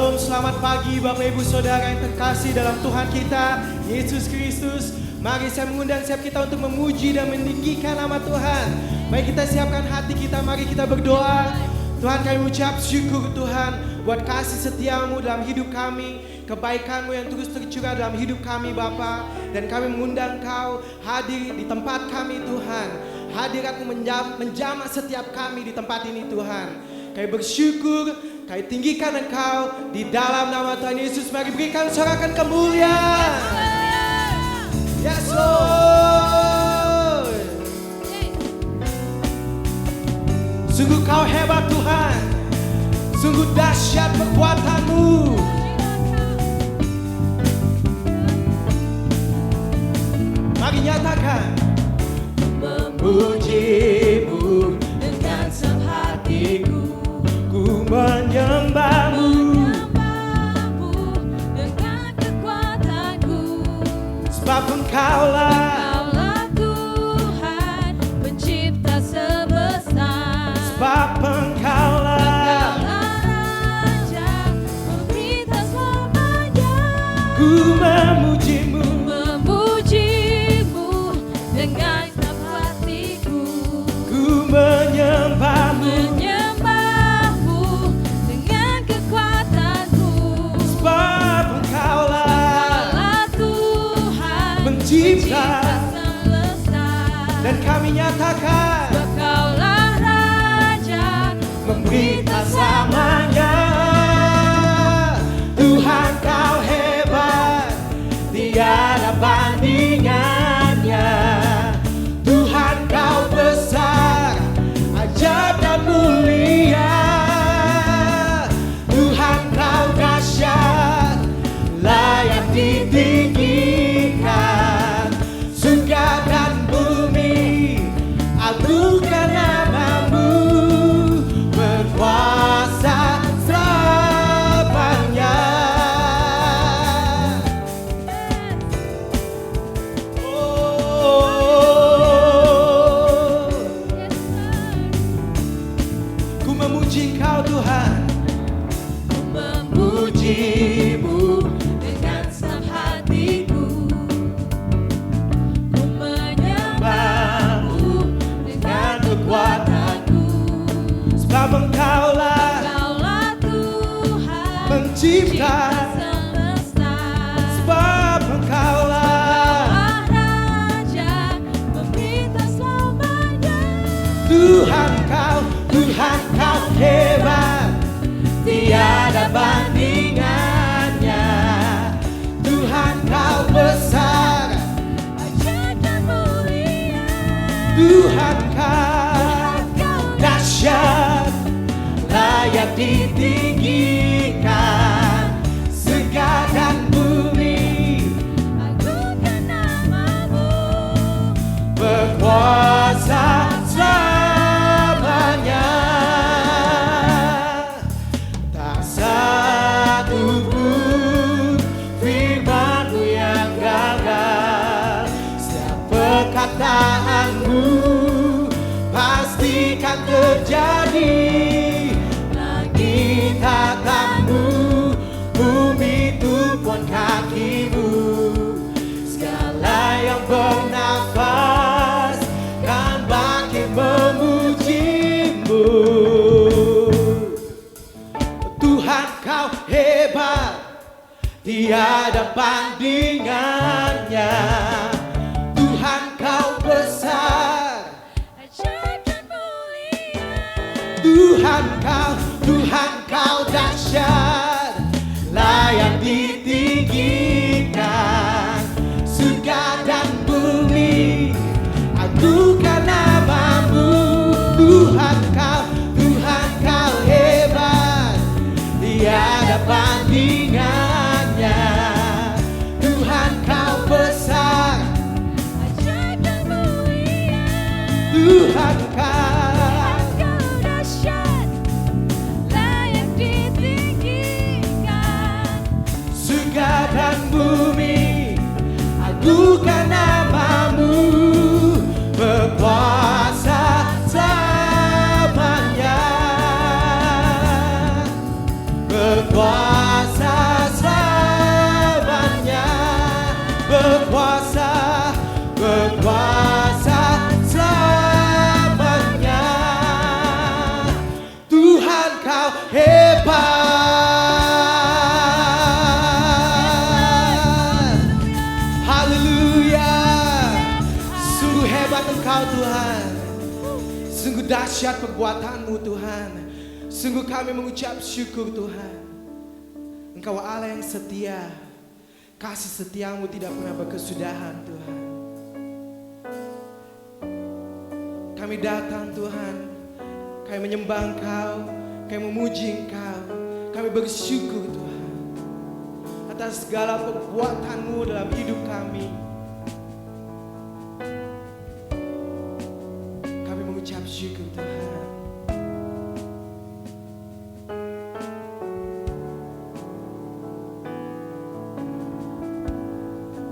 Shalom, selamat pagi Bapak Ibu Saudara yang terkasih dalam Tuhan kita, Yesus Kristus. Mari saya mengundang siap kita untuk memuji dan meninggikan nama Tuhan. Mari kita siapkan hati kita, mari kita berdoa. Tuhan, kami ucap syukur Tuhan buat kasih setiamu dalam hidup kami, kebaikanmu yang terus tercurah dalam hidup kami Bapa. Dan kami mengundang Kau hadir di tempat kami Tuhan. Hadiratmu menjamah setiap kami di tempat ini Tuhan. Kami bersyukur, kami tinggikan Engkau di dalam nama Tuhan Yesus. Mari berikan sorakan kemuliaan. Yes Lord. Sungguh Kau hebat Tuhan, sungguh dahsyat kekuatan-Mu. Mari nyatakan, memuji-Mu dengan sehatiku, ku menyembah-Mu dengan kekuatanku, sebab Engkaulah Tuhan pencipta semesta, sebab Engkaulah Raja pemerintah selamanya. Ku memuji-Mu dengan genap hatiku, ku menyembah-Mu dengan kekuatanku, sebab Engkaulah Tuhan pencipta semesta. Dan kami nyatakan, Engkaulah Raja pemerintah selamanya. Tuhan Kau hebat, tiada bandingannya. Tuhan Kau besar, ajaib dan mulia. Tuhan Kau dahsyat, layak ditinggikan. Surga dan bumi agungkan nama-Mu, berkuasa selamanya. Ku memuji Engkau Tuhan, ku memuji-Mu dengan senang hatiku, ku menyembah-Mu dengan kekuatanku, sebab Engkaulah Tuhan pencipta semesta, sebab Engkaulah Raja pemerintah selamanya. Tuhan Kau hebat, tiada bandingannya. Tuhan Kau besar, ajaib dan mulia. Tuhan Kau dahsyat, layak ditinggikan. Surga dan bumi agungkan nama-Mu, berkuasa selamanya. Tak satu pun firman-Mu yang gagal. Setiap perkataan-Mu pastikan terjadi. Langit tatap-Mu, bumi tumpuan kaki-Mu. Segala yang bernafas kan bangkit memuji-Mu. Tuhan Kau hebat, tiada bandingannya. Tuhan Kau besar, ajaib dan mulia. Tuhan Kau dahsyat, layak ditinggikan. Surga dan bumi agungkan nama-Mu. Tuhan Kau hebat, tiada bandingannya. Tuhan Kau besar, ajaib dan mulia. Tuhan Kau dahsyat, layak ditinggikan. Surga dan bumi agungkan nama-Mu, berkuasa selamanya. Berkuasa dahsyat perbuatan-Mu Tuhan. Sungguh kami mengucap syukur Tuhan. Engkau Allah yang setia. Kasih setia-Mu tidak pernah berkesudahan Tuhan. Kami datang Tuhan. Kami menyembah Engkau. Kami memuji Engkau. Kami bersyukur Tuhan. Atas segala perbuatan-Mu dalam hidup kami. Kami mengucap syukur Tuhan.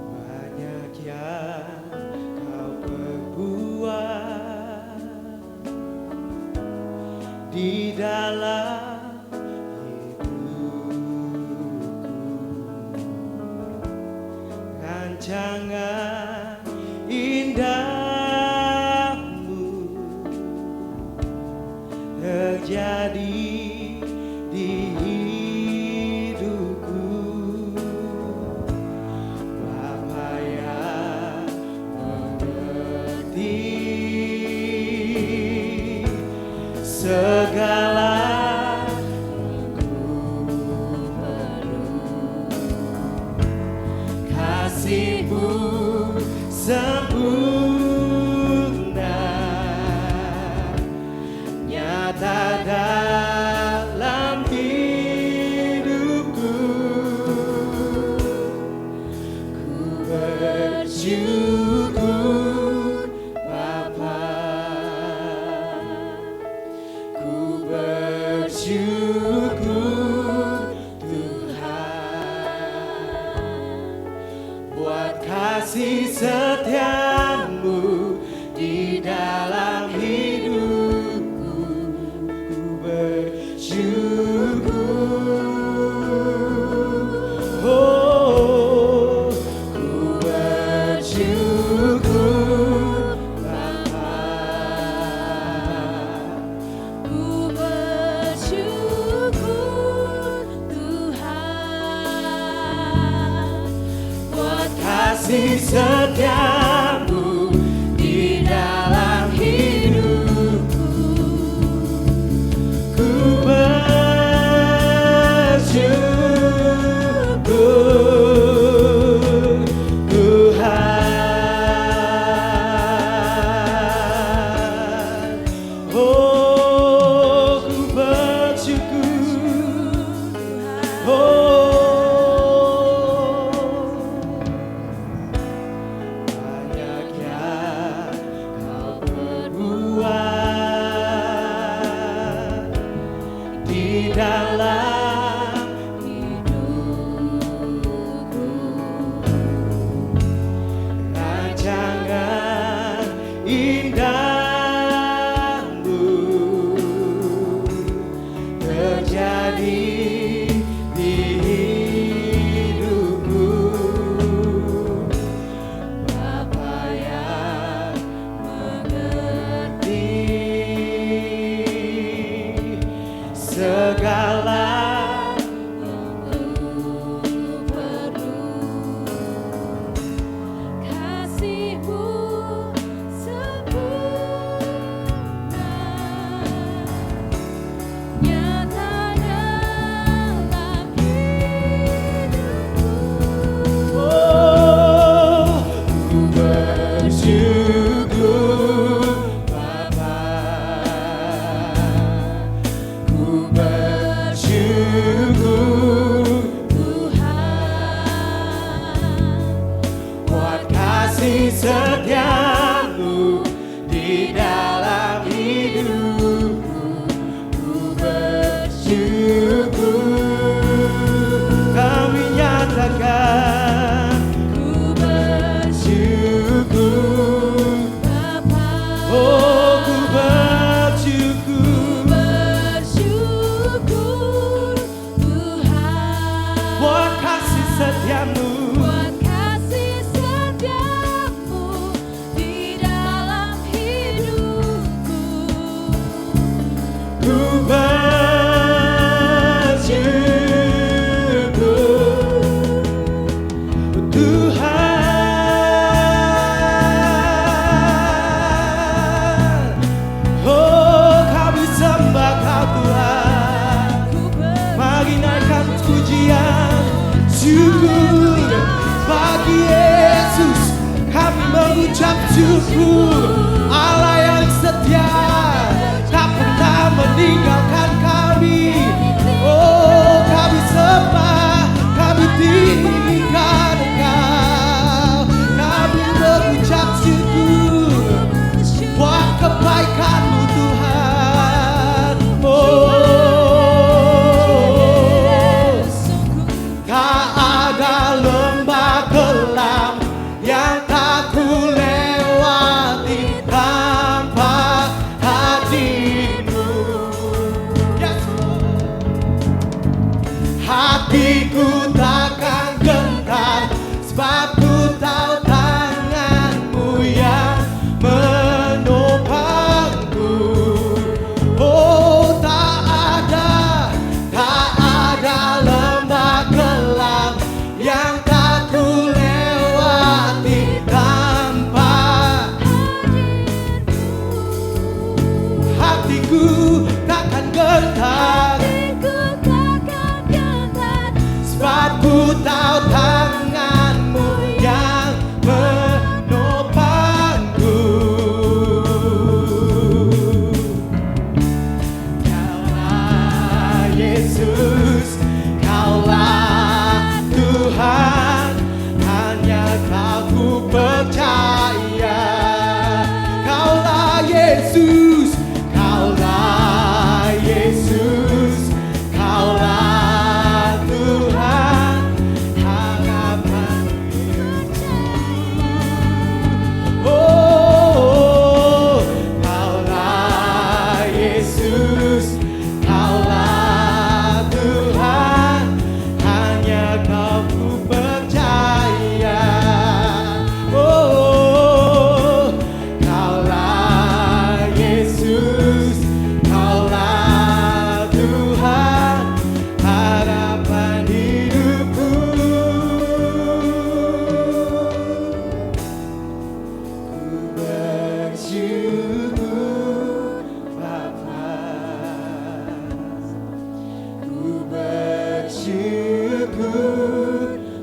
Banyak yang Kau perbuat di dalam rancangan indahmu terjadi di hidupku. Bapa yang mengerti segala kasih-Mu sempurna nyata dalam hidupku. Ku bersyukur Bapa, ku bersyukur buat kasih setia-Mu di dalam hidupku. Ku bersyukur, oh, ku bersyukur Bapa, Ku bersyukur Tuhan buat kasih setia-Mu di dalam hidupku. Ku bersyukur Tuhan. Oh, ku bersyukur. Banyak yang Kau perbuat di dalam hidupku. Rancangan indahmu terjadi di hidupku. Bapa yang mengerti segala kasih-Mu sempurna nyata dalam hidupku. oh, ku bersyukur Bapa, ku bersyukur Tuhan buat kasih setia-Mu di dalam hidupku. Ku bersyukur, kami nyatakan ku bersyukur. Bapa, Oh, ku ku bersyukur bersyukur Tuhan buat kasih setia-Mu. buat kasih setia-Mu di dalam hidupku. Ku bersyukur Tuhan. Oh, bersyukur, Allah yang setia tak pernah meninggalkan kami. Oh, kami sembah, kami tinggikan Engkau, kami mengucap syukur buat kebaikan-Mu Tuhan. Oh, tak ada lembah gelap yang tak ku lewati tanpa hadir-Mu. Yes. Hatiku takkan gentar, sebab ku tahu tangan-Mu yang menopangku. Oh, tak ada lembah gelap yang tak ku lewati tanpa hatiku takkan gentar, sebab ku tahu tangan-Mu yang menopangku. Kaulah Yesus, Kaulah Tuhan, hanya Kau ku percaya. Kaulah Yesus, Kaulah Yesus, Kaulah Tuhan, harapan hidupku. Oh, Kaulah Yesus, Kaulah Tuhan, hanya Kau ku percaya. Oh, Kaulah Yesus, Kaulah Tuhan, harapan hidupku. Ku bersyukur Bapa, ku bersyukur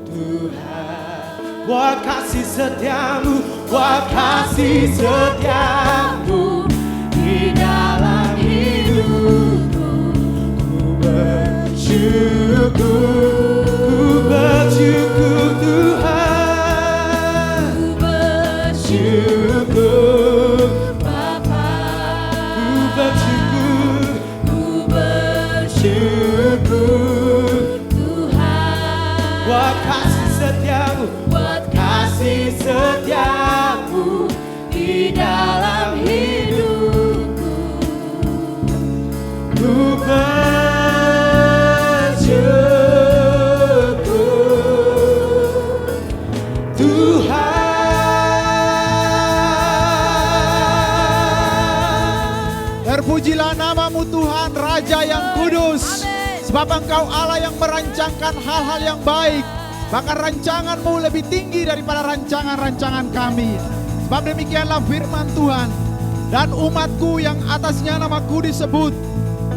Tuhan, buat kasih setiamu, buat kasih setiamu di dalam hidupku. Ku bersyukur Tuhan, syukur Bapa, ku bersyukur Tuhan, buat kasih setiamu, buat kasih setiamu di dalam hidupku. Ku bersyukur Tuhan. Terpujilah namamu Tuhan, Raja yang kudus. Sebab Engkau Allah yang merancangkan hal-hal yang baik. Bahkan rancangan-Mu lebih tinggi daripada rancangan-rancangan kami. Sebab demikianlah firman Tuhan. Dan umatku yang atasnya namaku disebut,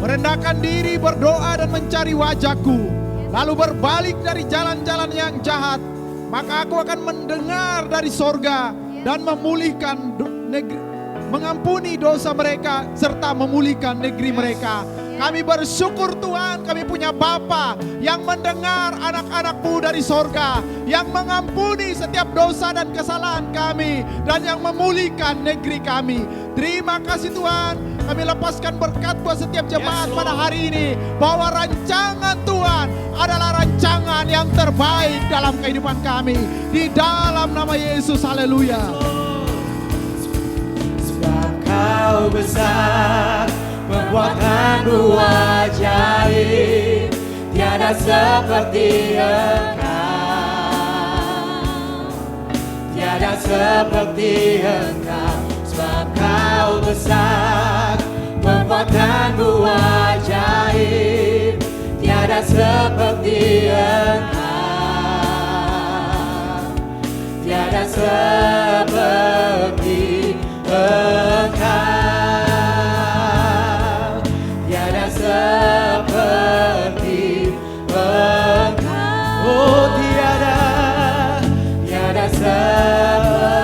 merendahkan diri, berdoa dan mencari wajahku, lalu berbalik dari jalan-jalan yang jahat, maka aku akan mendengar dari sorga dan memulihkan negeri, mengampuni dosa mereka serta memulihkan negeri mereka. Kami bersyukur Tuhan, kami punya Bapa yang mendengar anak-anak-Mu dari sorga, yang mengampuni setiap dosa dan kesalahan kami, dan yang memulihkan negeri kami. Terima kasih Tuhan, kami lepaskan berkat buat setiap jemaat pada hari ini, bahwa rancangan Tuhan adalah rancangan yang terbaik dalam kehidupan kami. Di dalam nama Yesus, haleluya. Sebab Kau besar, perbuatan-Mu ajaib, tiada seperti Engkau, tiada seperti Engkau. Sebab Kau besar, perbuatan-Mu ajaib, tiada seperti Engkau, tiada seperti Engkau, tiada seperti Engkau. Oh, tiada seperti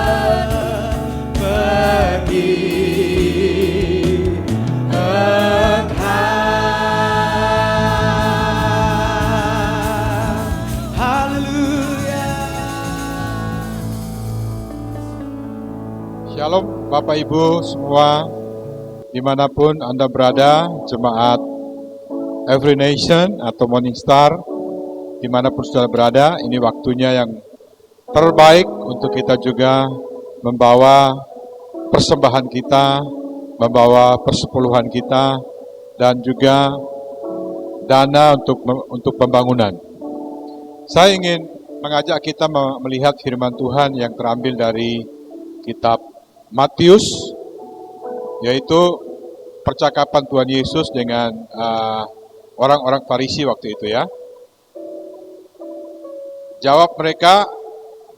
Shalom Bapak Ibu semua, dimanapun Anda berada, jemaat Every Nation atau Morning Star, dimanapun saudara berada, ini waktunya yang terbaik untuk kita juga membawa persembahan kita, membawa persepuluhan kita, dan juga dana untuk pembangunan. Saya ingin mengajak kita melihat firman Tuhan yang terambil dari kitab Matius, yaitu percakapan Tuhan Yesus dengan orang-orang Farisi waktu itu ya. Jawab mereka,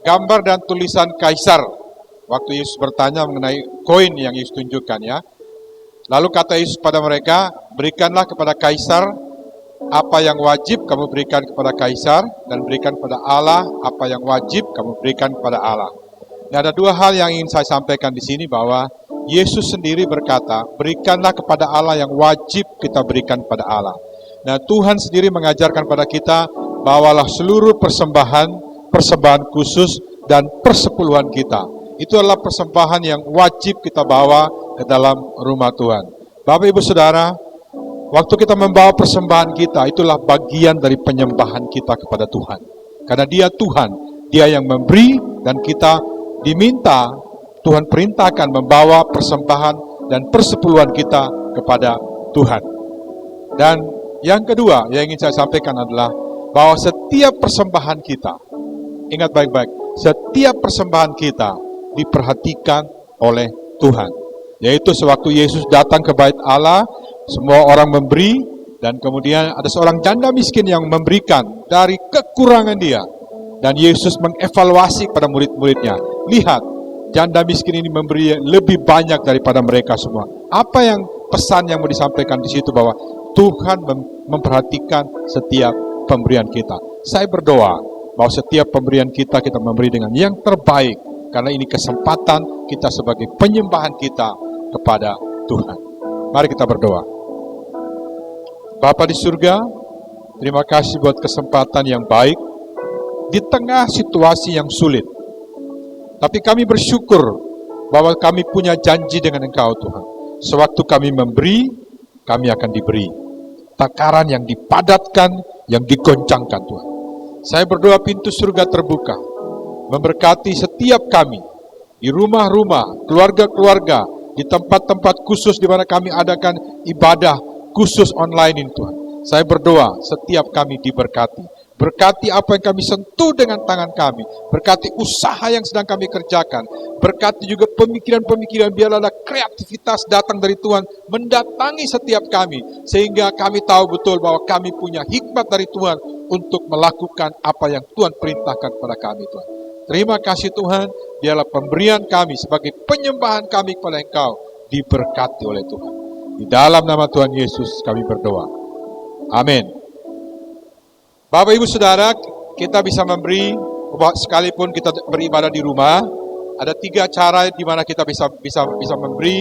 gambar dan tulisan Kaisar. Waktu Yesus bertanya mengenai koin yang Yesus tunjukkan ya. Lalu kata Yesus pada mereka, berikanlah kepada Kaisar apa yang wajib kamu berikan kepada Kaisar, dan berikan kepada Allah apa yang wajib kamu berikan kepada Allah. Nah, ada dua hal yang ingin saya sampaikan di sini, bahwa Yesus sendiri berkata, berikanlah kepada Allah yang wajib kita berikan kepada Allah. Nah, Tuhan sendiri mengajarkan pada kita, bawalah seluruh persembahan khusus dan persepuluhan kita. Itu adalah persembahan yang wajib kita bawa ke dalam rumah Tuhan. Bapak Ibu Saudara, waktu kita membawa persembahan kita, itulah bagian dari penyembahan kita kepada Tuhan. Karena Dia Tuhan, Dia yang memberi, dan kita diminta, Tuhan perintahkan membawa persembahan dan persepuluhan kita kepada Tuhan. Dan yang kedua yang ingin saya sampaikan adalah bahwa setiap persembahan kita, ingat baik-baik, setiap persembahan kita diperhatikan oleh Tuhan. Yaitu sewaktu Yesus datang ke bait Allah, semua orang memberi, dan kemudian ada seorang janda miskin yang memberikan dari kekurangan dia. Dan Yesus mengevaluasi pada murid-muridnya. Lihat, janda miskin ini memberi lebih banyak daripada mereka semua. Apa yang pesan yang mau disampaikan di situ, bahwa Tuhan memperhatikan setiap pemberian kita. Saya berdoa bahwa setiap pemberian kita memberi dengan yang terbaik, karena ini kesempatan kita sebagai penyembahan kita kepada Tuhan. Mari kita berdoa. Bapa di surga, terima kasih buat kesempatan yang baik di tengah situasi yang sulit. Tapi kami bersyukur bahwa kami punya janji dengan Engkau Tuhan. Sewaktu kami memberi, kami akan diberi. Takaran yang dipadatkan, yang digoncangkan Tuhan. Saya berdoa pintu surga terbuka, memberkati setiap kami, di rumah-rumah, keluarga-keluarga, di tempat-tempat khusus di mana kami adakan ibadah khusus online ini Tuhan. Saya berdoa setiap kami diberkati. Berkati apa yang kami sentuh dengan tangan kami. Berkati usaha yang sedang kami kerjakan. Berkati juga pemikiran-pemikiran, biarlah kreativitas datang dari Tuhan mendatangi setiap kami. Sehingga kami tahu betul bahwa kami punya hikmat dari Tuhan untuk melakukan apa yang Tuhan perintahkan kepada kami Tuhan. Terima kasih Tuhan, biarlah pemberian kami sebagai penyembahan kami kepada Engkau diberkati oleh Tuhan. Di dalam nama Tuhan Yesus kami berdoa. Amin. Bapak Ibu Saudara, kita bisa memberi sekalipun kita beribadah di rumah. Ada 3 cara di mana kita bisa memberi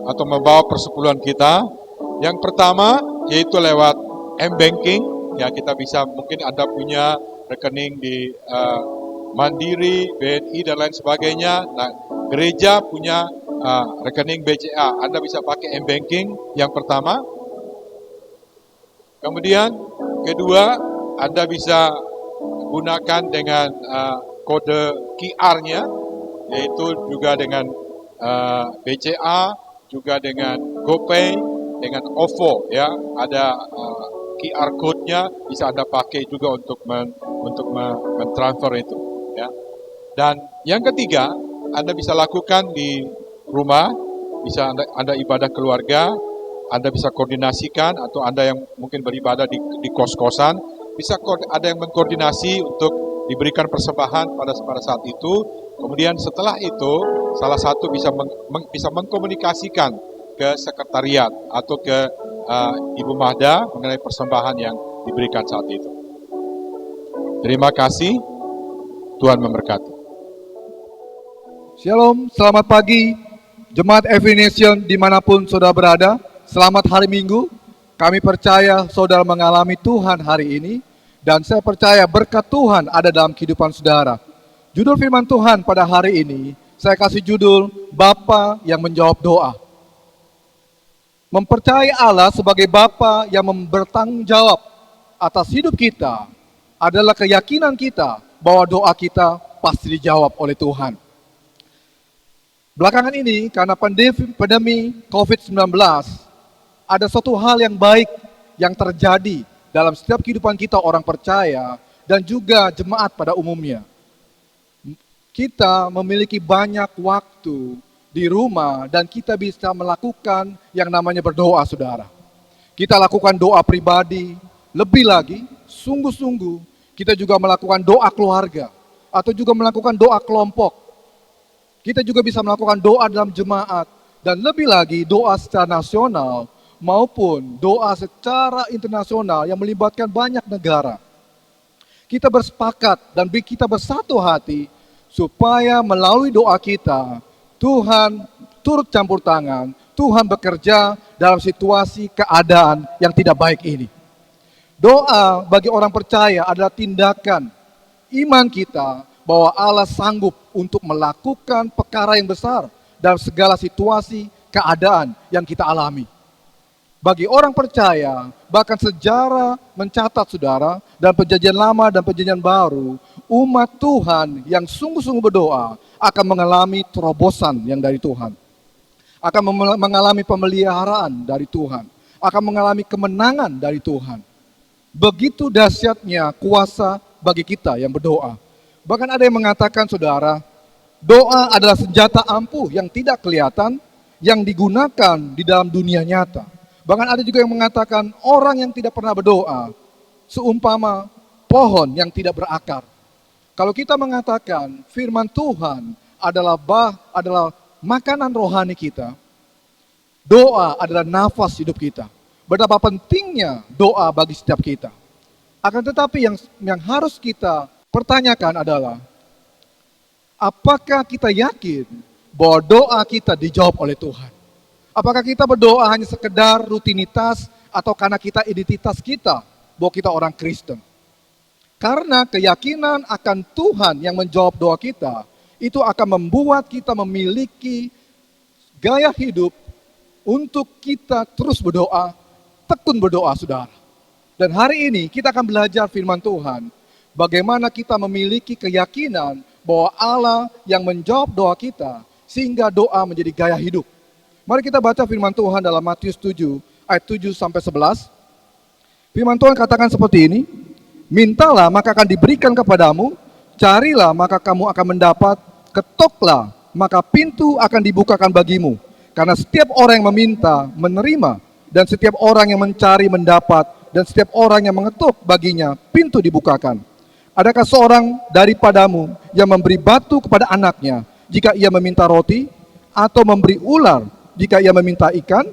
atau membawa persepuluhan kita. Yang pertama yaitu lewat M-Banking. Ya, kita bisa, mungkin Anda punya rekening di Mandiri, BNI dan lain sebagainya. Nah, gereja punya rekening BCA. Anda bisa pakai M-Banking yang pertama. Kemudian kedua, Anda bisa gunakan dengan kode QR-nya, yaitu juga dengan BCA, juga dengan GoPay, dengan OVO, ya. Ada QR code-nya, bisa Anda pakai juga untuk mentransfer itu, ya. Dan yang ketiga, Anda bisa lakukan di rumah, bisa Anda ibadah keluarga, Anda bisa koordinasikan, atau Anda yang mungkin beribadah di kos-kosan, bisa ada yang mengkoordinasi untuk diberikan persembahan pada saat itu. Kemudian setelah itu, salah satu bisa mengkomunikasikan ke sekretariat atau ke Ibu Mahda mengenai persembahan yang diberikan saat itu. Terima kasih, Tuhan memberkati. Shalom, selamat pagi, Jemaat Every Nation dimanapun saudara berada. Selamat hari Minggu. Kami percaya saudara mengalami Tuhan hari ini, dan saya percaya berkat Tuhan ada dalam kehidupan saudara. Judul firman Tuhan pada hari ini, saya kasih judul Bapa yang menjawab doa. Mempercayai Allah sebagai Bapa yang bertanggung jawab atas hidup kita adalah keyakinan kita bahwa doa kita pasti dijawab oleh Tuhan. Belakangan ini karena pandemi COVID-19, ada suatu hal yang baik yang terjadi dalam setiap kehidupan kita orang percaya dan juga jemaat pada umumnya. Kita memiliki banyak waktu di rumah dan kita bisa melakukan yang namanya berdoa, saudara. Kita lakukan doa pribadi, lebih lagi, sungguh-sungguh, kita juga melakukan doa keluarga, atau juga melakukan doa kelompok. Kita juga bisa melakukan doa dalam jemaat, dan lebih lagi doa secara nasional, maupun doa secara internasional yang melibatkan banyak negara. Kita bersepakat dan kita bersatu hati, supaya melalui doa kita, Tuhan turut campur tangan, Tuhan bekerja dalam situasi keadaan yang tidak baik ini. Doa bagi orang percaya adalah tindakan iman kita bahwa Allah sanggup untuk melakukan perkara yang besar dalam segala situasi keadaan yang kita alami. Bagi orang percaya, bahkan sejarah mencatat, saudara, dalam perjanjian lama dan perjanjian baru, umat Tuhan yang sungguh-sungguh berdoa akan mengalami terobosan yang dari Tuhan. Akan mengalami pemeliharaan dari Tuhan. Akan mengalami kemenangan dari Tuhan. Begitu dahsyatnya kuasa bagi kita yang berdoa. Bahkan ada yang mengatakan, saudara, doa adalah senjata ampuh yang tidak kelihatan, yang digunakan di dalam dunia nyata. Bahkan ada juga yang mengatakan orang yang tidak pernah berdoa seumpama pohon yang tidak berakar. Kalau kita mengatakan firman Tuhan adalah makanan rohani kita, doa adalah nafas hidup kita. Betapa pentingnya doa bagi setiap kita. Akan tetapi yang harus kita pertanyakan adalah, apakah kita yakin bahwa doa kita dijawab oleh Tuhan? Apakah kita berdoa hanya sekedar rutinitas atau karena kita identitas kita bahwa kita orang Kristen? Karena keyakinan akan Tuhan yang menjawab doa kita, itu akan membuat kita memiliki gaya hidup untuk kita terus berdoa, tekun berdoa, saudara. Dan hari ini kita akan belajar firman Tuhan, bagaimana kita memiliki keyakinan bahwa Allah yang menjawab doa kita, sehingga doa menjadi gaya hidup. Mari kita baca firman Tuhan dalam Matius 7, ayat 7-11. Firman Tuhan katakan seperti ini, mintalah maka akan diberikan kepadamu, carilah maka kamu akan mendapat, ketoklah maka pintu akan dibukakan bagimu. Karena setiap orang yang meminta, menerima, dan setiap orang yang mencari, mendapat, dan setiap orang yang mengetuk baginya, pintu dibukakan. Adakah seorang daripadamu yang memberi batu kepada anaknya, jika ia meminta roti, atau memberi ular, jika ia meminta ikan?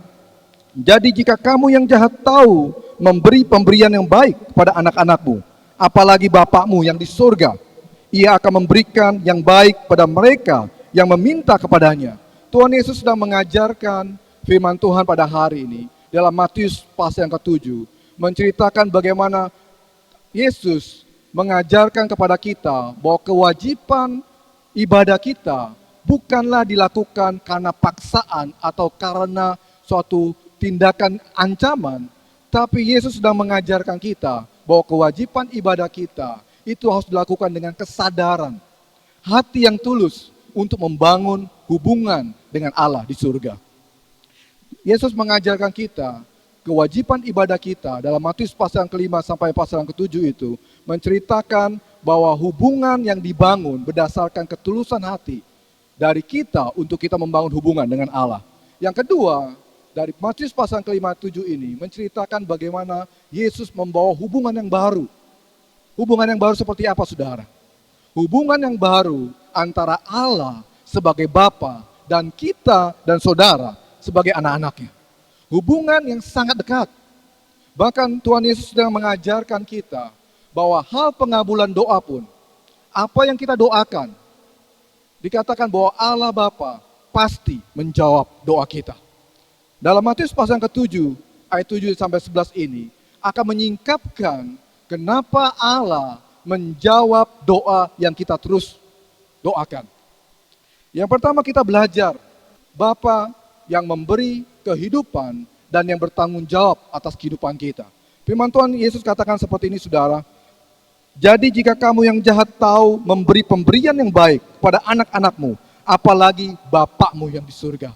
Jadi jika kamu yang jahat tahu memberi pemberian yang baik kepada anak-anakmu, apalagi Bapakmu yang di surga, ia akan memberikan yang baik pada mereka yang meminta kepadanya. Tuhan Yesus sedang mengajarkan firman Tuhan pada hari ini dalam Matius pasal yang ke-7, menceritakan bagaimana Yesus mengajarkan kepada kita bahwa kewajiban ibadah kita bukanlah dilakukan karena paksaan atau karena suatu tindakan ancaman, tapi Yesus sedang mengajarkan kita bahwa kewajiban ibadah kita itu harus dilakukan dengan kesadaran, hati yang tulus untuk membangun hubungan dengan Allah di surga. Yesus mengajarkan kita kewajiban ibadah kita dalam Matius pasal yang ke-5 sampai pasal yang ke-7 itu menceritakan bahwa hubungan yang dibangun berdasarkan ketulusan hati dari kita untuk kita membangun hubungan dengan Allah. Yang kedua, dari Matius pasal ke-5-7 ini menceritakan bagaimana Yesus membawa hubungan yang baru. Hubungan yang baru seperti apa, saudara? Hubungan yang baru antara Allah sebagai Bapa dan kita dan saudara sebagai anak-anaknya. Hubungan yang sangat dekat. Bahkan Tuhan Yesus sedang mengajarkan kita bahwa hal pengabulan doa pun, apa yang kita doakan, dikatakan bahwa Allah Bapa pasti menjawab doa kita. Dalam Matius pasal yang ke-7, ayat 7-11 ini, akan menyingkapkan kenapa Allah menjawab doa yang kita terus doakan. Yang pertama kita belajar Bapa yang memberi kehidupan dan yang bertanggung jawab atas kehidupan kita. Firman Tuhan Yesus katakan seperti ini, saudara. Jadi jika kamu yang jahat tahu memberi pemberian yang baik pada anak-anakmu, apalagi Bapakmu yang di surga.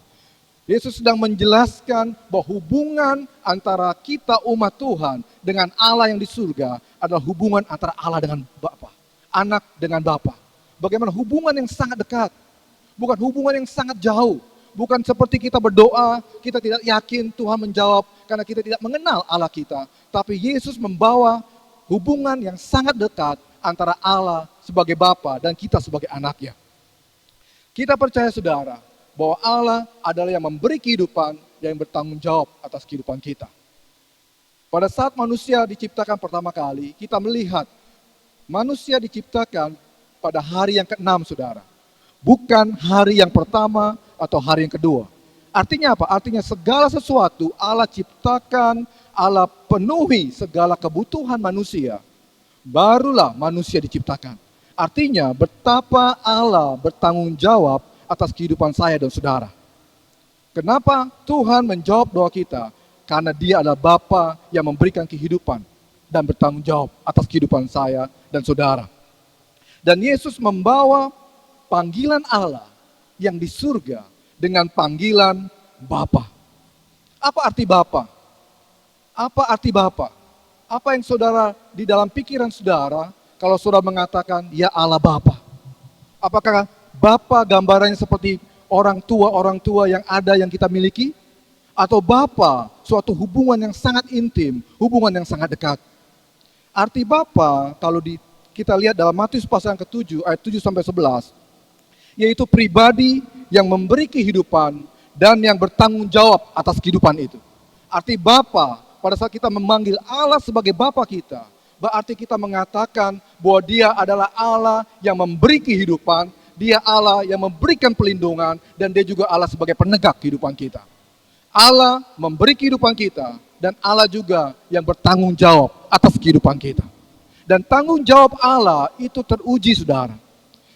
Yesus sedang menjelaskan bahwa hubungan antara kita umat Tuhan dengan Allah yang di surga adalah hubungan antara Allah dengan Bapa, anak dengan Bapa. Bagaimana hubungan yang sangat dekat, bukan hubungan yang sangat jauh. Bukan seperti kita berdoa, kita tidak yakin Tuhan menjawab karena kita tidak mengenal Allah kita. Tapi Yesus membawa hubungan yang sangat dekat antara Allah sebagai Bapa dan kita sebagai anaknya. Kita percaya, saudara, bahwa Allah adalah yang memberi kehidupan, yang bertanggung jawab atas kehidupan kita. Pada saat manusia diciptakan pertama kali, kita melihat manusia diciptakan pada hari yang ke-6, saudara. Bukan hari yang pertama atau hari yang kedua. Artinya apa? Artinya segala sesuatu Allah ciptakan, Allah penuhi segala kebutuhan manusia, barulah manusia diciptakan. Artinya betapa Allah bertanggung jawab atas kehidupan saya dan saudara. Kenapa Tuhan menjawab doa kita? Karena Dia adalah Bapa yang memberikan kehidupan dan bertanggung jawab atas kehidupan saya dan saudara. Dan Yesus membawa panggilan Allah yang di surga dengan panggilan Bapa. Apa arti Bapa? Apa arti Bapa? Apa yang saudara di dalam pikiran saudara kalau saudara mengatakan ya Allah Bapa? Apakah Bapa gambarannya seperti orang tua yang ada yang kita miliki? Atau Bapa suatu hubungan yang sangat intim, hubungan yang sangat dekat? Arti Bapa kalau kita lihat dalam Matius pasal yang ke-7 ayat 7 sampai 11, yaitu pribadi yang memberi kehidupan dan yang bertanggung jawab atas kehidupan itu. Arti Bapa, pada saat kita memanggil Allah sebagai Bapa kita, berarti kita mengatakan bahwa Dia adalah Allah yang memberi kehidupan, Dia Allah yang memberikan pelindungan, dan Dia juga Allah sebagai penegak kehidupan kita. Allah memberi kehidupan kita, dan Allah juga yang bertanggung jawab atas kehidupan kita. Dan tanggung jawab Allah itu teruji, saudara.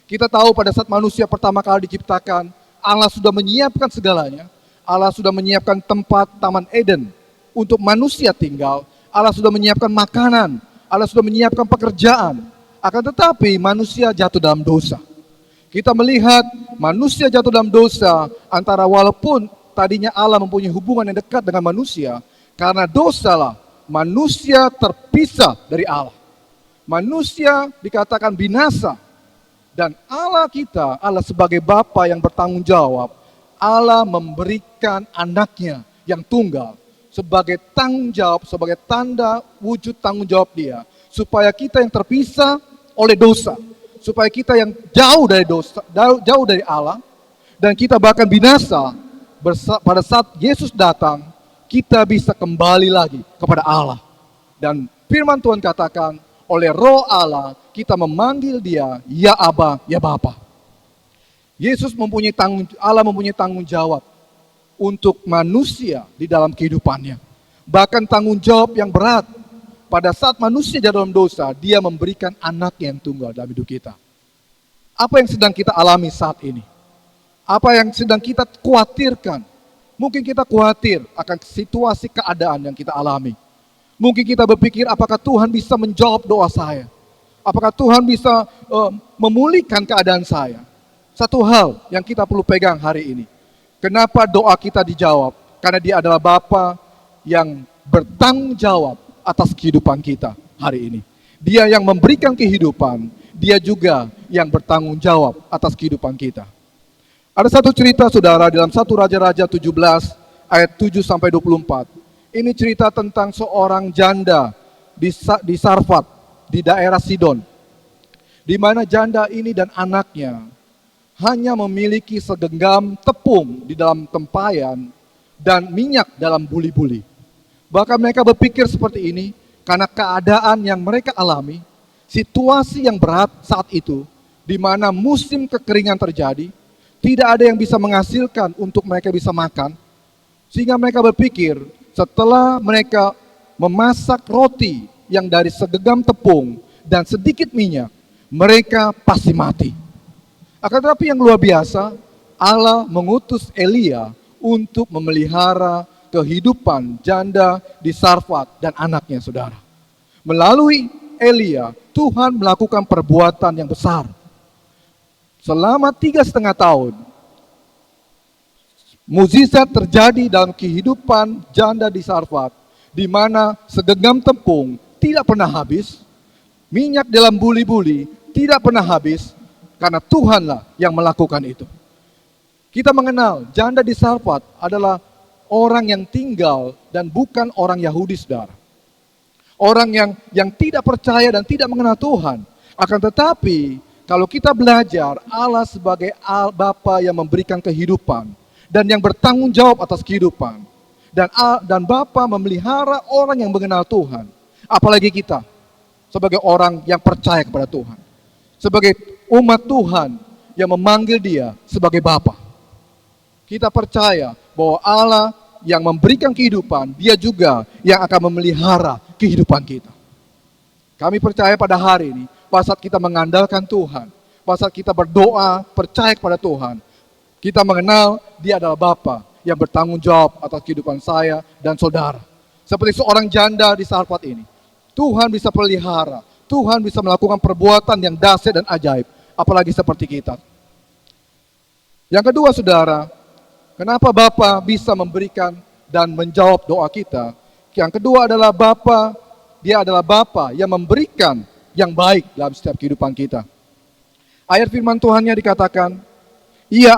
Kita tahu pada saat manusia pertama kali diciptakan, Allah sudah menyiapkan segalanya. Allah sudah menyiapkan tempat Taman Eden untuk manusia tinggal. Allah sudah menyiapkan makanan. Allah sudah menyiapkan pekerjaan. Akan tetapi manusia jatuh dalam dosa. Kita melihat manusia jatuh dalam dosa antara walaupun tadinya Allah mempunyai hubungan yang dekat dengan manusia, karena dosalah manusia terpisah dari Allah. Manusia dikatakan binasa. Dan Allah kita, Allah sebagai Bapa yang bertanggung jawab, Allah memberikan anaknya yang tunggal sebagai tanggung jawab, sebagai tanda wujud tanggung jawab Dia, supaya kita yang terpisah oleh dosa, supaya kita yang jauh dari dosa, jauh dari Allah, dan kita bahkan binasa, pada saat Yesus datang, kita bisa kembali lagi kepada Allah. Dan firman Tuhan katakan, oleh Roh Allah, kita memanggil Dia, ya Aba, ya Bapa. Allah mempunyai tanggung jawab untuk manusia di dalam kehidupannya. Bahkan tanggung jawab yang berat. Pada saat manusia jatuh dalam dosa, Dia memberikan anak yang tunggal dalam hidup kita. Apa yang sedang kita alami saat ini? Apa yang sedang kita khawatirkan? Mungkin kita khawatir akan situasi keadaan yang kita alami. Mungkin kita berpikir, apakah Tuhan bisa menjawab doa saya? Apakah Tuhan bisa memulihkan keadaan saya? Satu hal yang kita perlu pegang hari ini. Kenapa doa kita dijawab? Karena Dia adalah Bapa yang bertanggung jawab atas kehidupan kita hari ini. Dia yang memberikan kehidupan, Dia juga yang bertanggung jawab atas kehidupan kita. Ada satu cerita, saudara, dalam 1 Raja-Raja 17 ayat 7 sampai 24. Ini cerita tentang seorang janda di Sarfat, di daerah Sidon. Di mana janda ini dan anaknya hanya memiliki segenggam tepung di dalam tempayan dan minyak dalam buli-buli. Bahkan mereka berpikir seperti ini karena keadaan yang mereka alami, situasi yang berat saat itu, di mana musim kekeringan terjadi, tidak ada yang bisa menghasilkan untuk mereka bisa makan, sehingga mereka berpikir, setelah mereka memasak roti yang dari segenggam tepung dan sedikit minyak, mereka pasti mati. Akan tetapi yang luar biasa, Allah mengutus Elia untuk memelihara kehidupan janda di Sarfat dan anaknya, saudara. Melalui Elia, Tuhan melakukan perbuatan yang besar. Selama 3,5 tahun, mukjizat terjadi dalam kehidupan janda di Sarfat, di mana segenggam tepung tidak pernah habis, minyak dalam buli-buli tidak pernah habis, karena Tuhanlah yang melakukan itu. Kita mengenal janda di Sarfat adalah orang yang tinggal dan bukan orang Yahudi, saudara. Orang yang tidak percaya dan tidak mengenal Tuhan. Akan tetapi, kalau kita belajar Allah sebagai Bapa yang memberikan kehidupan dan yang bertanggung jawab atas kehidupan, dan Bapa memelihara orang yang mengenal Tuhan, apalagi kita sebagai orang yang percaya kepada Tuhan, sebagai umat Tuhan yang memanggil Dia sebagai Bapa. Kita percaya bahwa Allah yang memberikan kehidupan, Dia juga yang akan memelihara kehidupan kita. Kami percaya pada hari ini, pada saat kita mengandalkan Tuhan, pada saat kita berdoa, percaya kepada Tuhan, kita mengenal Dia adalah Bapa yang bertanggung jawab atas kehidupan saya dan saudara. Seperti seorang janda di Sarfat ini, Tuhan bisa pelihara, Tuhan bisa melakukan perbuatan yang dahsyat dan ajaib, apalagi seperti kita. Yang kedua, saudara, kenapa Bapa bisa memberikan dan menjawab doa kita? Yang kedua adalah Bapa, Dia adalah Bapa yang memberikan yang baik dalam setiap kehidupan kita. Ayat firman Tuhannya dikatakan, Ia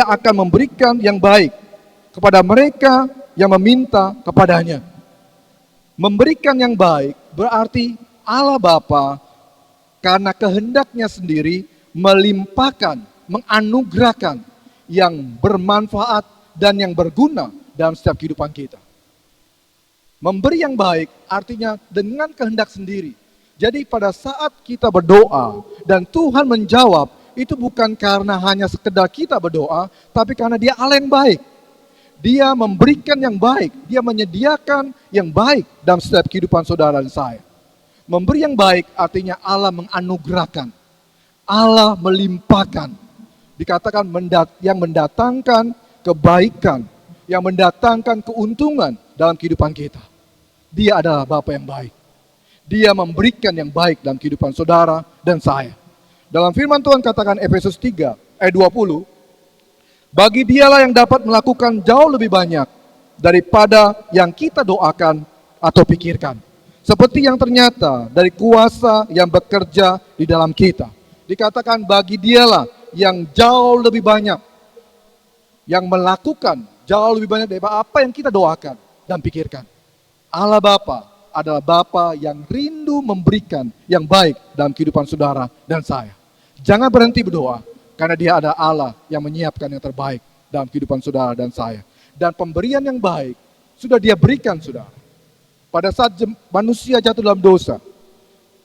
akan memberikan yang baik kepada mereka yang meminta kepadanya. Memberikan yang baik berarti Allah Bapa karena kehendaknya sendiri melimpahkan, menganugerahkan yang bermanfaat dan yang berguna dalam setiap kehidupan kita. Memberi yang baik artinya dengan kehendak sendiri. Jadi pada saat kita berdoa dan Tuhan menjawab, itu bukan karena hanya sekedar kita berdoa, tapi karena Dia Allah yang baik. Dia memberikan yang baik, Dia menyediakan yang baik dalam setiap kehidupan saudara dan saya. Memberi yang baik artinya Allah menganugerahkan, Allah melimpahkan. Dikatakan yang mendatangkan kebaikan, yang mendatangkan keuntungan dalam kehidupan kita. Dia adalah Bapa yang baik. Dia memberikan yang baik dalam kehidupan saudara dan saya. Dalam firman Tuhan katakan Efesus 3 ayat 20, bagi Dialah yang dapat melakukan jauh lebih banyak daripada yang kita doakan atau pikirkan. Seperti yang ternyata dari kuasa yang bekerja di dalam kita. Dikatakan bagi Dialah yang jauh lebih banyak, yang melakukan jauh lebih banyak daripada apa yang kita doakan dan pikirkan. Allah Bapa adalah Bapa yang rindu memberikan yang baik dalam kehidupan saudara dan saya. Jangan berhenti berdoa, karena Dia adalah Allah yang menyiapkan yang terbaik dalam kehidupan saudara dan saya. Dan pemberian yang baik sudah Dia berikan, saudara. Pada saat manusia jatuh dalam dosa,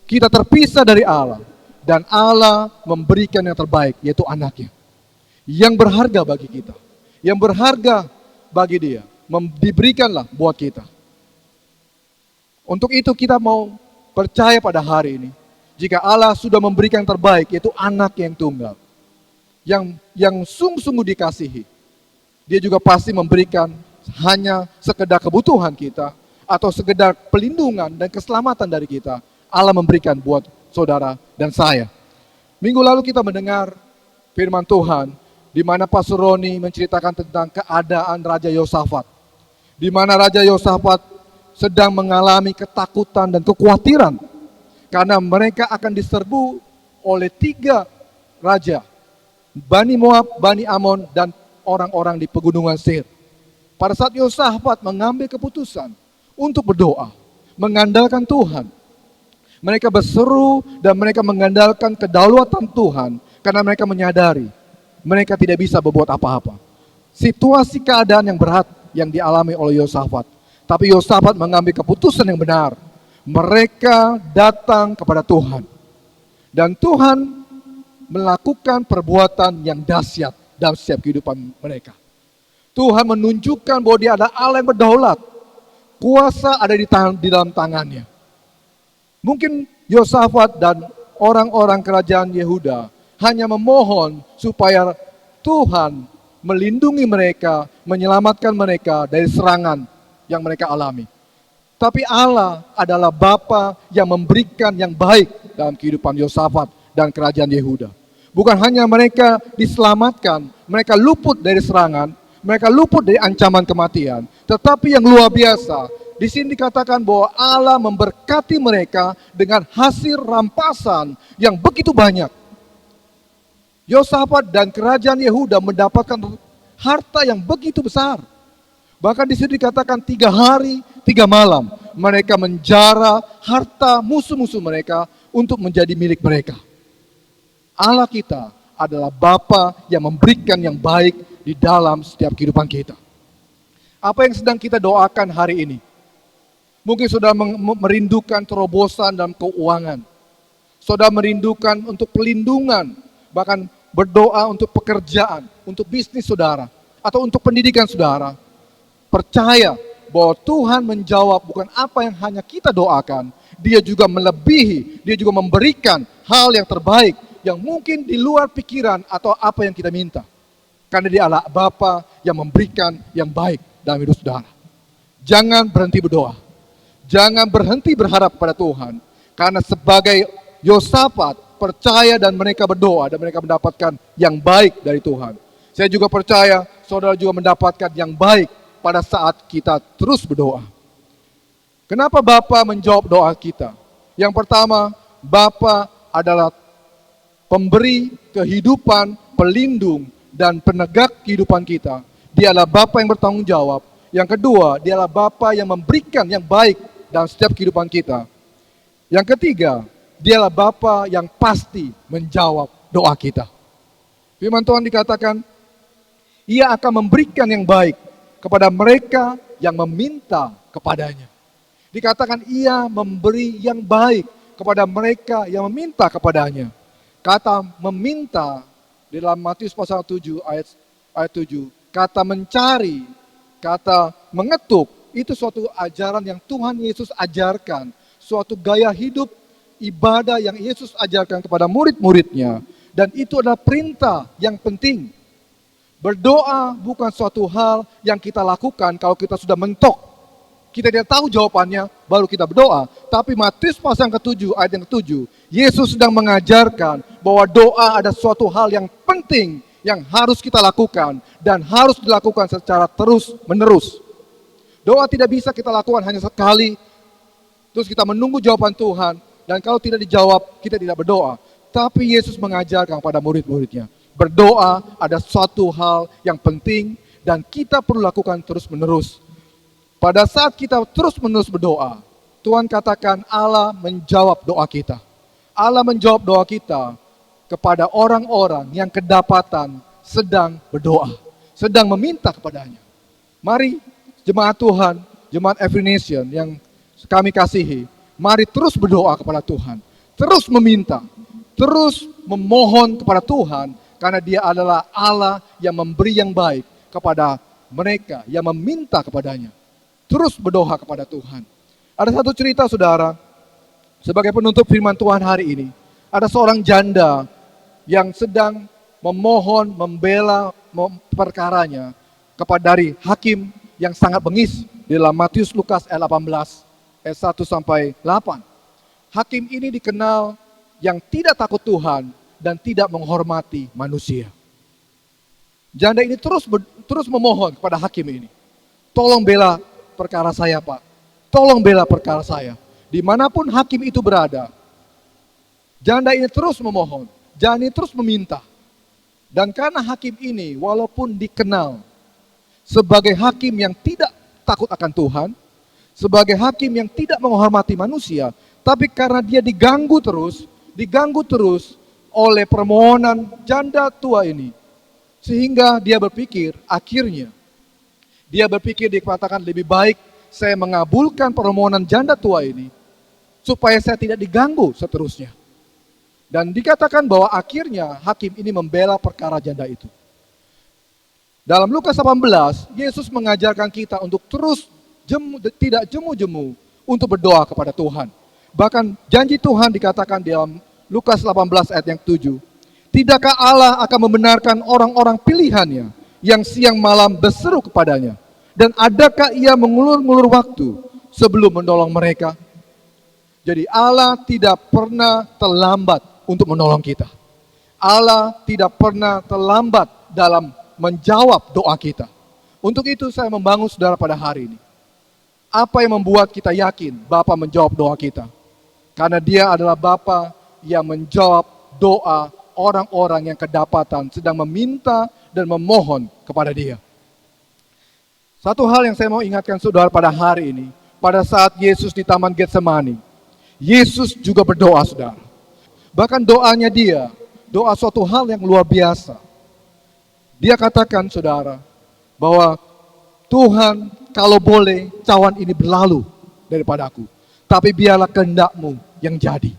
kita terpisah dari Allah, dan Allah memberikan yang terbaik, yaitu anaknya. Yang berharga bagi kita, yang berharga bagi Dia, diberikanlah buat kita. Untuk itu kita mau percaya pada hari ini, jika Allah sudah memberikan yang terbaik, yaitu anak yang tunggal, yang sungguh-sungguh dikasihi, Dia juga pasti memberikan hanya sekedar kebutuhan kita, atau sekedar pelindungan dan keselamatan dari kita. Allah memberikan buat saudara dan saya. Minggu lalu kita mendengar firman Tuhan, di mana Pastor Roni menceritakan tentang keadaan Raja Yosafat, di mana Raja Yosafat sedang mengalami ketakutan dan kekhawatiran karena mereka akan diserbu oleh 3 raja, Bani Moab, Bani Amon, dan orang-orang di pegunungan Seir. Pada saat Yosafat mengambil keputusan untuk berdoa, mengandalkan Tuhan, mereka berseru dan mereka mengandalkan kedaulatan Tuhan karena mereka menyadari mereka tidak bisa berbuat apa-apa. Situasi keadaan yang berat yang dialami oleh Yosafat. Tapi Yosafat mengambil keputusan yang benar. Mereka datang kepada Tuhan. Dan Tuhan melakukan perbuatan yang dahsyat dalam setiap kehidupan mereka. Tuhan menunjukkan bahwa Dia adalah Allah yang berdaulat. Kuasa ada di dalam tangannya. Mungkin Yosafat dan orang-orang kerajaan Yehuda hanya memohon supaya Tuhan melindungi mereka, menyelamatkan mereka dari serangan yang mereka alami. Tapi Allah adalah Bapa yang memberikan yang baik dalam kehidupan Yosafat dan kerajaan Yehuda. Bukan hanya mereka diselamatkan, mereka luput dari serangan, mereka luput dari ancaman kematian. Tetapi yang luar biasa, di sini dikatakan bahwa Allah memberkati mereka dengan hasil rampasan yang begitu banyak. Yosafat dan kerajaan Yehuda mendapatkan harta yang begitu besar. Bahkan di sini dikatakan 3 hari, 3 malam. Mereka menjara harta musuh-musuh mereka untuk menjadi milik mereka. Allah kita adalah Bapa yang memberikan yang baik di dalam setiap kehidupan kita. Apa yang sedang kita doakan hari ini? Mungkin saudara merindukan terobosan dalam keuangan. Saudara merindukan untuk pelindungan, bahkan berdoa untuk pekerjaan, untuk bisnis saudara, atau untuk pendidikan saudara. Percaya bahwa Tuhan menjawab bukan apa yang hanya kita doakan, Dia juga melebihi, Dia juga memberikan hal yang terbaik yang mungkin di luar pikiran atau apa yang kita minta. Karena Dia adalah Bapa yang memberikan yang baik dalam hidup saudara. Jangan berhenti berdoa. Jangan berhenti berharap pada Tuhan. Karena sebagai Yosafat percaya dan mereka berdoa dan mereka mendapatkan yang baik dari Tuhan. Saya juga percaya saudara juga mendapatkan yang baik pada saat kita terus berdoa. Kenapa Bapa menjawab doa kita? Yang pertama, Bapa adalah pemberi kehidupan, pelindung, dan penegak kehidupan kita. Dia adalah Bapa yang bertanggung jawab. Yang kedua, Dia adalah Bapa yang memberikan yang baik dalam setiap kehidupan kita. Yang ketiga, Dia adalah Bapa yang pasti menjawab doa kita. Firman Tuhan dikatakan, Ia akan memberikan yang baik kepada mereka yang meminta kepadanya. Dikatakan Ia memberi yang baik kepada mereka yang meminta kepadanya. Kata meminta di dalam Matius pasal 7 ayat 7, kata mencari, kata mengetuk, itu suatu ajaran yang Tuhan Yesus ajarkan, suatu gaya hidup ibadah yang Yesus ajarkan kepada murid-muridnya. Dan itu adalah perintah yang penting. Berdoa bukan suatu hal yang kita lakukan kalau kita sudah mentok. Kita tidak tahu jawabannya, baru kita berdoa. Tapi Matius pasal ke-7, ayat yang ke-7, Yesus sedang mengajarkan bahwa doa ada suatu hal yang penting yang harus kita lakukan dan harus dilakukan secara terus-menerus. Doa tidak bisa kita lakukan hanya sekali, terus kita menunggu jawaban Tuhan, dan kalau tidak dijawab, kita tidak berdoa. Tapi Yesus mengajarkan kepada murid-muridnya, berdoa ada suatu hal yang penting dan kita perlu lakukan terus-menerus. Pada saat kita terus-menerus berdoa, Tuhan katakan Allah menjawab doa kita. Allah menjawab doa kita kepada orang-orang yang kedapatan sedang berdoa, sedang meminta kepadanya. Mari jemaat Tuhan, jemaat Every Nation yang kami kasihi, mari terus berdoa kepada Tuhan, terus meminta, terus memohon kepada Tuhan, karena Dia adalah Allah yang memberi yang baik kepada mereka yang meminta kepadanya. Terus berdoa kepada Tuhan. Ada satu cerita saudara, sebagai penutup firman Tuhan hari ini, ada seorang janda yang sedang memohon, membela perkaranya kepada dari hakim yang sangat bengis di dalam Matius Lukas ayat 18, ayat 1 sampai 8. Hakim ini dikenal yang tidak takut Tuhan dan tidak menghormati manusia. Janda ini terus memohon kepada hakim ini, tolong bela perkara saya Pak, tolong bela perkara saya. Dimanapun hakim itu berada, janda ini terus memohon, janda ini terus meminta. Dan karena hakim ini walaupun dikenal sebagai hakim yang tidak takut akan Tuhan, sebagai hakim yang tidak menghormati manusia, tapi karena dia diganggu terus oleh permohonan janda tua ini, sehingga dia berpikir, akhirnya dia berpikir, dikatakan lebih baik saya mengabulkan permohonan janda tua ini supaya saya tidak diganggu seterusnya. Dan dikatakan bahwa akhirnya hakim ini membela perkara janda itu. Dalam Lukas 18, Yesus mengajarkan kita untuk terus tidak jemu-jemu untuk berdoa kepada Tuhan. Bahkan janji Tuhan dikatakan dalam Lukas 18 ayat yang 7, Tidakkah Allah akan membenarkan orang-orang pilihannya yang siang malam berseru kepadanya? Dan adakah ia mengulur-ngulur waktu sebelum menolong mereka? Jadi Allah tidak pernah terlambat untuk menolong kita. Allah tidak pernah terlambat dalam menjawab doa kita. Untuk itu saya membangun saudara pada hari ini. Apa yang membuat kita yakin Bapa menjawab doa kita? Karena Dia adalah Bapa yang menjawab doa orang-orang yang kedapatan sedang meminta dan memohon kepada Dia. Satu hal yang saya mau ingatkan saudara pada hari ini, pada saat Yesus di Taman Getsemani, Yesus juga berdoa saudara. Bahkan doanya Dia, doa suatu hal yang luar biasa. Dia katakan saudara, bahwa Tuhan kalau boleh cawan ini berlalu daripada aku, tapi biarlah kehendak-Mu yang jadi.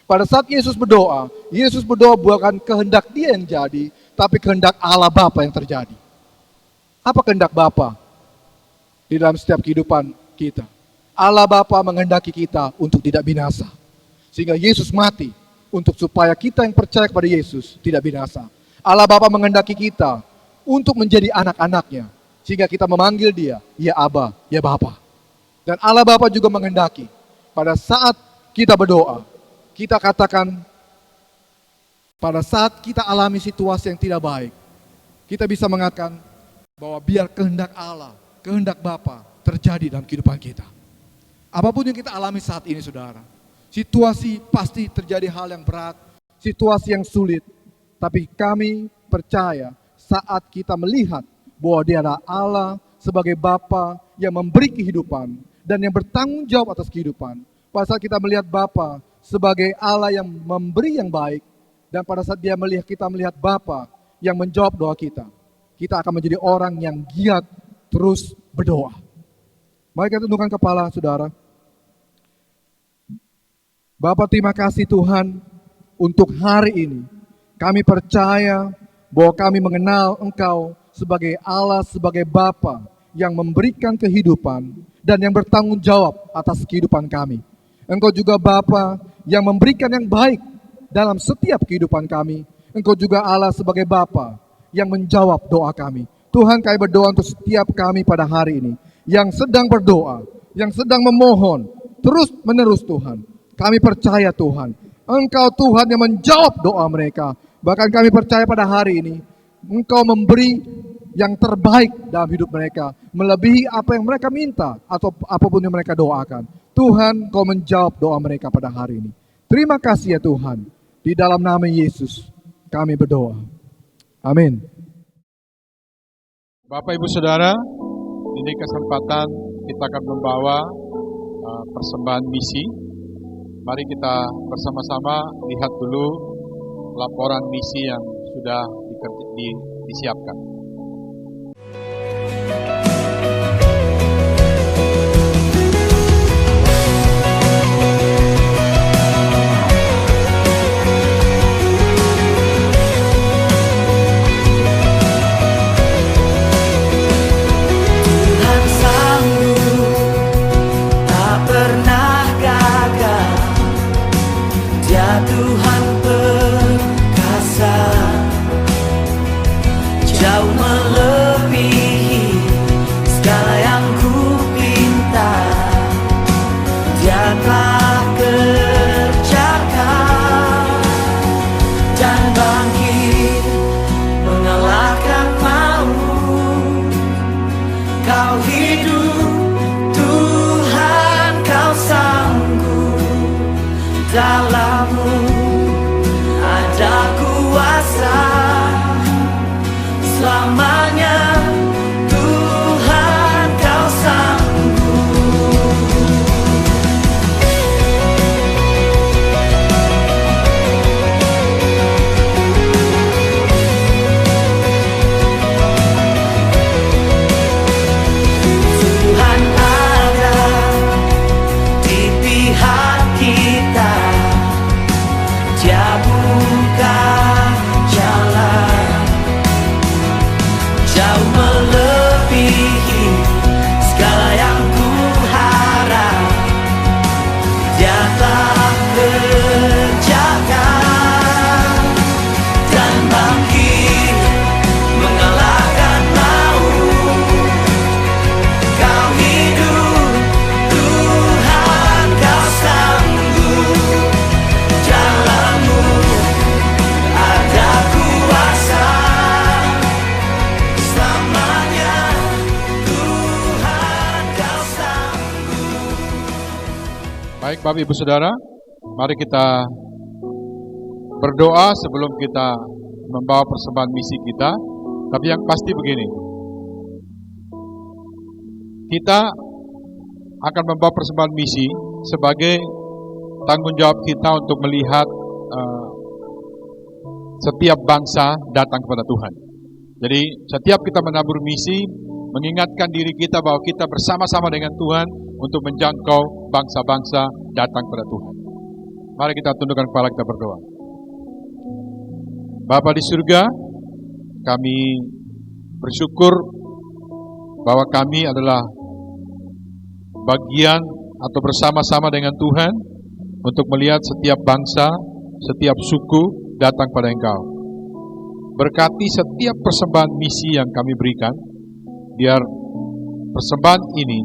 Pada saat Yesus berdoa bukan kehendak Dia yang jadi, tapi kehendak Allah Bapa yang terjadi. Apa kehendak Bapa di dalam setiap kehidupan kita? Allah Bapa menghendaki kita untuk tidak binasa. Sehingga Yesus mati untuk supaya kita yang percaya kepada Yesus tidak binasa. Allah Bapa menghendaki kita untuk menjadi anak-anaknya. Sehingga kita memanggil Dia, ya Aba, ya Bapa. Dan Allah Bapa juga menghendaki pada saat kita berdoa, kita katakan pada saat kita alami situasi yang tidak baik, kita bisa mengatakan bahwa biar kehendak Allah, kehendak Bapa terjadi dalam kehidupan kita. Apapun yang kita alami saat ini saudara, situasi pasti terjadi hal yang berat, situasi yang sulit, tapi kami percaya saat kita melihat bahwa Dia adalah Allah sebagai Bapa yang memberi kehidupan dan yang bertanggung jawab atas kehidupan. Pada saat kita melihat Bapa sebagai Allah yang memberi yang baik, dan pada saat kita melihat Bapa yang menjawab doa kita, kita akan menjadi orang yang giat terus berdoa. Mari kita tundukkan kepala saudara. Bapa, terima kasih Tuhan untuk hari ini. Kami percaya bahwa kami mengenal Engkau sebagai Allah, sebagai Bapa yang memberikan kehidupan dan yang bertanggung jawab atas kehidupan kami. Engkau juga Bapa yang memberikan yang baik dalam setiap kehidupan kami. Engkau juga Allah sebagai Bapa yang menjawab doa kami. Tuhan, kami berdoa untuk setiap kami pada hari ini yang sedang berdoa, yang sedang memohon terus menerus Tuhan. Kami percaya Tuhan, Engkau Tuhan yang menjawab doa mereka. Bahkan kami percaya pada hari ini Engkau memberi yang terbaik dalam hidup mereka, melebihi apa yang mereka minta atau apapun yang mereka doakan. Tuhan, Kau menjawab doa mereka pada hari ini. Terima kasih ya Tuhan. Di dalam nama Yesus kami berdoa. Amin. Bapak Ibu Saudara, ini kesempatan kita akan membawa persembahan misi. Mari kita bersama-sama lihat dulu laporan misi yang sudah disiapkan. Tuhan perkasa, jauh melebihi segala yang ku pinta. Dia telah kerjakan dan bangkit mengalahkan maut. Kau hidup Tuhan, Kau sanggup, dalam-Mu ada kuasa selamanya. Tuhan, Kau sanggup. Tuhan ada di pihak kita. Dia buka jalan, jauh melebihi segala yang ku harap. Dia telah kerjakan Bapak Ibu Saudara, mari kita berdoa sebelum kita membawa persembahan misi kita. Tapi yang pasti begini, kita akan membawa persembahan misi sebagai tanggung jawab kita untuk melihat setiap bangsa datang kepada Tuhan. Jadi setiap kita menabur misi, mengingatkan diri kita bahwa kita bersama-sama dengan Tuhan untuk menjangkau bangsa-bangsa datang kepada Tuhan. Mari kita tundukkan kepala, kita berdoa. Bapa di surga, kami bersyukur bahwa kami adalah bagian atau bersama-sama dengan Tuhan untuk melihat setiap bangsa, setiap suku datang pada Engkau. Berkati setiap persembahan misi yang kami berikan, biar persembahan ini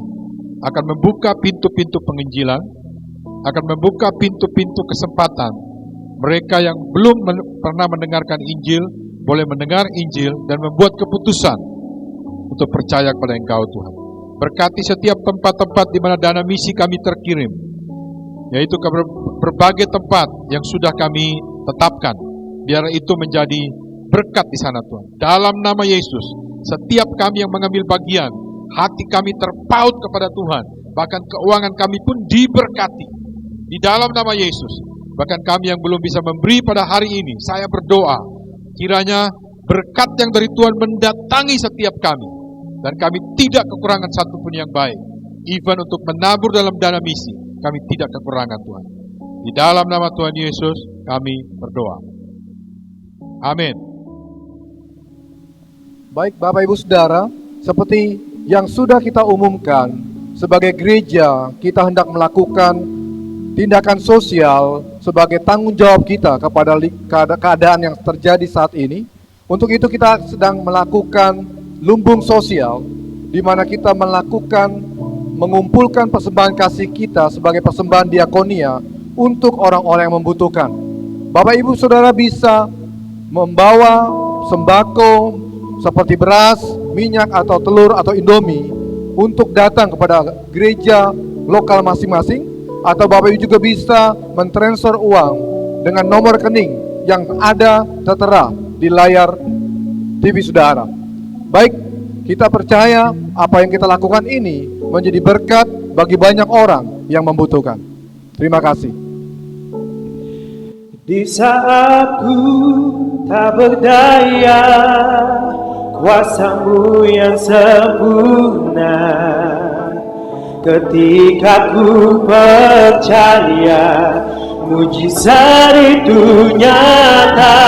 akan membuka pintu-pintu penginjilan, akan membuka pintu-pintu kesempatan. Mereka yang belum pernah mendengarkan Injil, boleh mendengar Injil dan membuat keputusan untuk percaya kepada Engkau Tuhan. Berkati setiap tempat-tempat di mana dana misi kami terkirim, yaitu ke berbagai tempat yang sudah kami tetapkan. Biar itu menjadi berkat di sana Tuhan. Dalam nama Yesus, setiap kami yang mengambil bagian, hati kami terpaut kepada Tuhan. Bahkan keuangan kami pun diberkati. Di dalam nama Yesus. Bahkan kami yang belum bisa memberi pada hari ini, saya berdoa, kiranya berkat yang dari Tuhan mendatangi setiap kami. Dan kami tidak kekurangan satupun yang baik. Even untuk menabur dalam dana misi, kami tidak kekurangan Tuhan. Di dalam nama Tuhan Yesus, kami berdoa. Amin. Baik Bapak Ibu Saudara, seperti yang sudah kita umumkan, sebagai gereja kita hendak melakukan tindakan sosial sebagai tanggung jawab kita kepada keadaan yang terjadi saat ini. Untuk itu kita sedang melakukan lumbung sosial, di mana kita mengumpulkan persembahan kasih kita sebagai persembahan diakonia untuk orang-orang yang membutuhkan. Bapak Ibu Saudara bisa membawa sembako seperti beras, minyak atau telur atau Indomie untuk datang kepada gereja lokal masing-masing, atau Bapak Ibu juga bisa mentransfer uang dengan nomor rekening yang ada tertera di layar TV Saudara. Baik, kita percaya apa yang kita lakukan ini menjadi berkat bagi banyak orang yang membutuhkan. Terima kasih. Di saat ku tak berdaya, kuasa-Mu yang sempurna. Ketika ku percaya, mujizat itu nyata,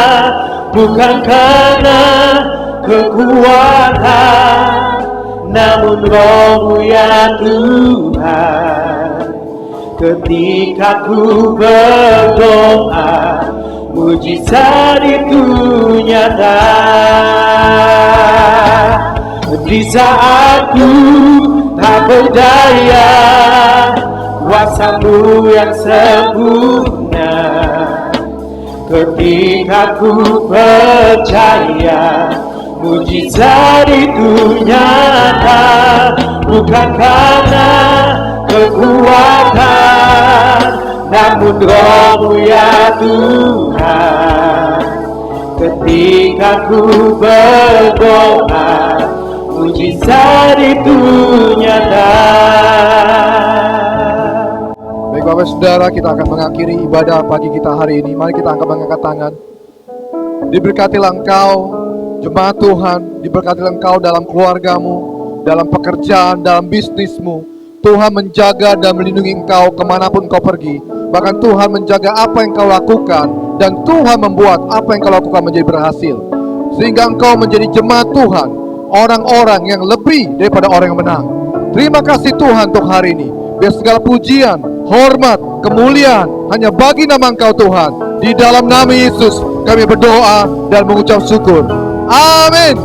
bukan karena kekuatan, namun Roh-Mu ya Tuhan. Ketika ku berdoa, mujizat itu nyata. Di saat ku tak berdaya, kuasa-Mu yang sempurna. Ketika ku percaya, mujizat itu nyata, bukan karena kekuatan, namun Roh-Mu ya Tuhan. Ketika ku berdoa, mujizat itu nyata. Baik Bapak Saudara, kita akan mengakhiri ibadah pagi kita hari ini. Mari kita mengangkat tangan. Diberkatilah engkau, jemaat Tuhan, diberkatilah engkau dalam keluargamu, dalam pekerjaan, dalam bisnismu. Tuhan menjaga dan melindungi engkau kemanapun engkau pergi. Bahkan Tuhan menjaga apa yang kau lakukan, dan Tuhan membuat apa yang kau lakukan menjadi berhasil. Sehingga engkau menjadi jemaat Tuhan, orang-orang yang lebih daripada orang yang menang. Terima kasih Tuhan untuk hari ini. Biar segala pujian, hormat, kemuliaan hanya bagi nama Engkau Tuhan. Di dalam nama Yesus kami berdoa dan mengucap syukur. Amin.